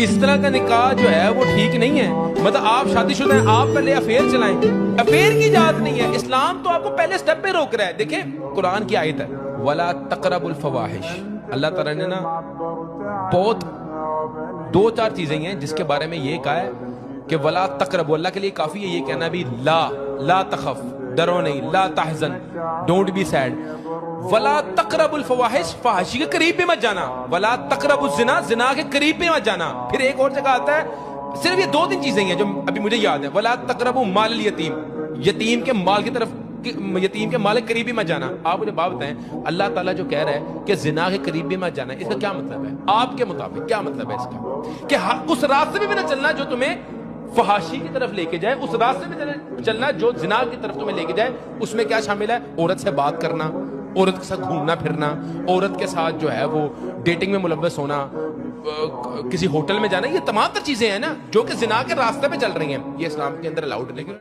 اس طرح کا نکاح جو ہے وہ ٹھیک نہیں ہے. مطلب آپ شادی شدہ ہیں, آپ پہلے افیئر چلائیں. افیئر کی اجازت نہیں ہے. اسلام تو آپ کو پہلے سٹیپ پہ روک رہا ہے. دیکھیں قرآن کی آیت ہے وَلَا تَقْرَبُوا الْفَوَاحِشَ. اللہ تعالیٰ نے نا بہت دو چار چیزیں ہیں جس کے بارے میں یہ کہا ہے کہ وَلَا تَقْرَبُوا. اللہ کے لیے کافی ہے یہ کہنا بھی لا تخف, ڈرو نہیں, لا تحزن, ڈونٹ بی سیڈ. وَلَا تَقْرَبُوا الْفَوَاحِشَ, فحاشی کے قریب بھی مت جانا. وَلَا تَقْرَبُوا الزِّنَا, زنا کے قریب بھی مت جانا. پھر ایک اور جگہ آتا ہے, صرف یہ دو تین چیزیں ہیں جو ابھی مجھے یاد ہیں. وَلَا تَقْرَبُوا مَالَ الْيَتِيمِ, یتیم کے مال کی طرف, یتیم کے مال کے قریب بھی مت جانا. آپ مجھے بات بتائیں, اللہ تعالیٰ جو کہہ رہا ہے کہ زنا کے قریب بھی مت جانا, اس کا کیا مطلب ہے آپ کے مطابق؟ کیا مطلب ہے اس کا؟ کہ اس راستے میں بھی نہ چلنا جو تمہیں فحاشی کی طرف لے کے جائے, اس راستے میں چلنا جو زنا کی طرف تمہیں لے کے جائے. اس میں کیا شامل ہے؟ عورت سے بات کرنا, عورت کے ساتھ گھومنا پھرنا, عورت کے ساتھ جو ہے وہ ڈیٹنگ میں ملوث ہونا, کسی ہوٹل میں جانا. یہ تمام تر چیزیں ہیں نا جو کہ زنا کے راستے پہ چل رہی ہیں. یہ اسلام کے اندر الاؤڈ ہے. لیکن